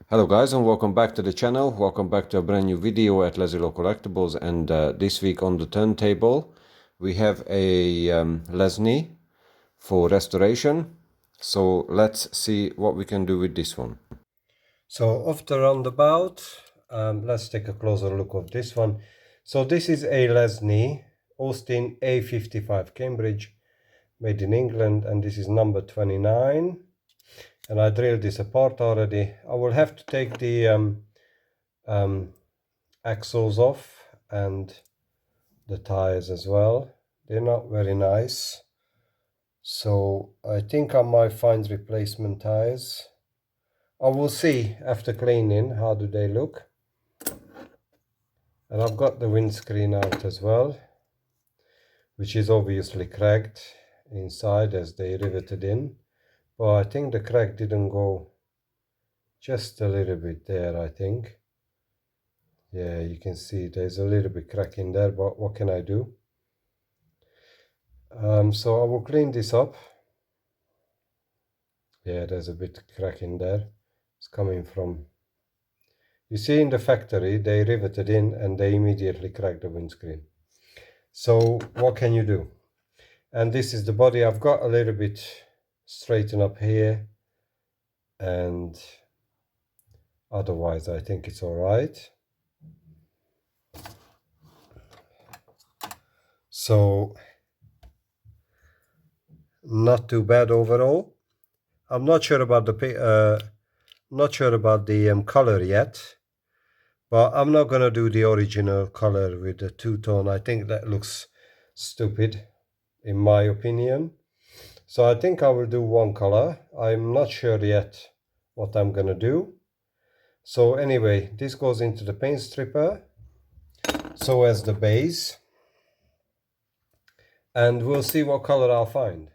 Hello guys, and welcome back to the channel. Welcome back to a brand new video at Lazi-Low Collectibles. And this week on the turntable we have a Lesney for restoration. So let's see what we can do with this one. So off the roundabout, let's take a closer look of this one. So this is a Lesney Austin A55 Cambridge, made in England, and this is number 29. And I drilled this apart already. I will have to take the axles off and the tires as well. They're not very nice, so I think I might find replacement tires. I will see after cleaning how do they look. And I've got the windscreen out as well, which is obviously cracked inside as they riveted in, but I think the crack didn't go just a little bit there. I think, yeah, you can see there's a little bit crack in there, but what can I do? So I will clean this up. Yeah, there's a bit crack in there. It's coming from, you see, in the factory they riveted in and they immediately cracked the windscreen. So what can you do? And this is the body. I've got a little bit straightened up here, and otherwise I think it's all right. So not too bad overall. I'm not sure about the color yet, but I'm not gonna do the original color with the two-tone. I think that looks stupid, in my opinion. So I think I will do one color. I'm not sure yet what I'm gonna do. So anyway, this goes into the paint stripper, so as the base, and we'll see what color I'll find.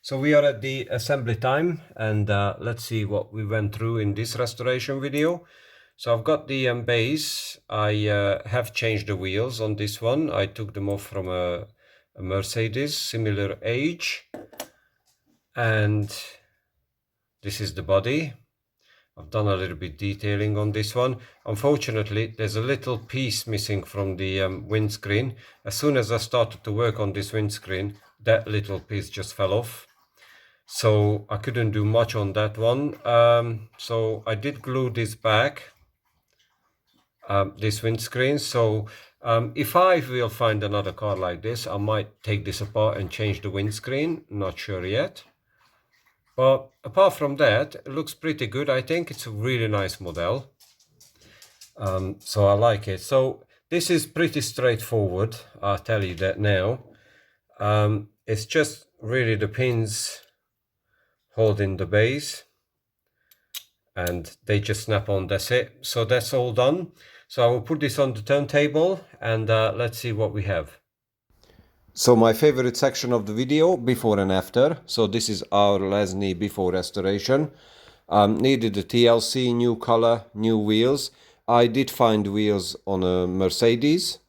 So we are at the assembly time, and let's see what we went through in this restoration video. So I've got the base. I have changed the wheels on this one. I took them off from a Mercedes, similar age. And this is the body. I've done a little bit detailing on this one. Unfortunately, there's a little piece missing from the windscreen. As soon as I started to work on this windscreen, that little piece just fell off. So I couldn't do much on that one. So I did glue this back, this windscreen. So if I will find another car like this, I might take this apart and change the windscreen. Not sure yet. But apart from that, it looks pretty good. I think it's a really nice model. So I like it. So this is pretty straightforward. I'll tell you that now. It's just really the pins holding the base, and they just snap on. That's it. So that's all done. So I will put this on the turntable, and let's see what we have. So my favorite section of the video, before and after. So this is our Lesney before restoration. Needed a TLC, new color, new wheels. I did find wheels on a Mercedes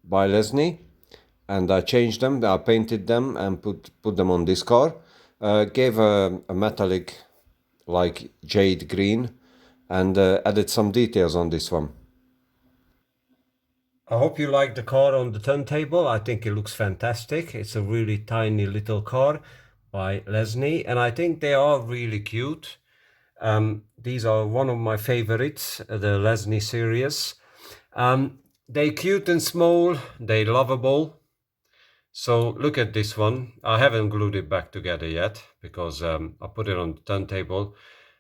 by Lesney, and I changed them. I painted them and put them on this car. Gave a metallic like jade green, and added some details on this one. I hope you like the car on the turntable. I think it looks fantastic. It's a really tiny little car by Lesney, and I think they are really cute. These are one of my favorites, the Lesney series. They're cute and small, they're lovable. So look at this one. I haven't glued it back together yet because I put it on the turntable,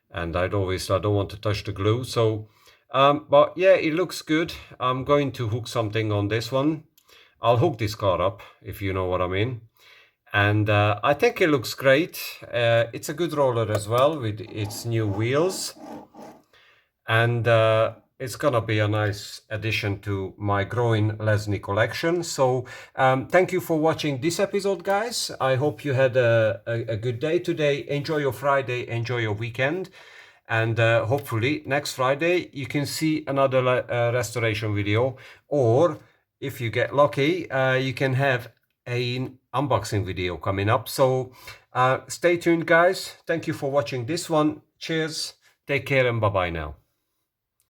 and I don't want to touch the glue. So but yeah, it looks good. I'm going to hook something on this one. I'll hook this car up, if you know what I mean. And I think it looks great. It's a good roller as well with its new wheels. And it's gonna be a nice addition to my growing Lesney collection. So thank you for watching this episode, guys. I hope you had a good day today. Enjoy your Friday, enjoy your weekend. And hopefully next Friday you can see another restoration video, or if you get lucky, you can have an unboxing video coming up. So stay tuned, guys. Thank you for watching this one. Cheers, take care, and bye bye now.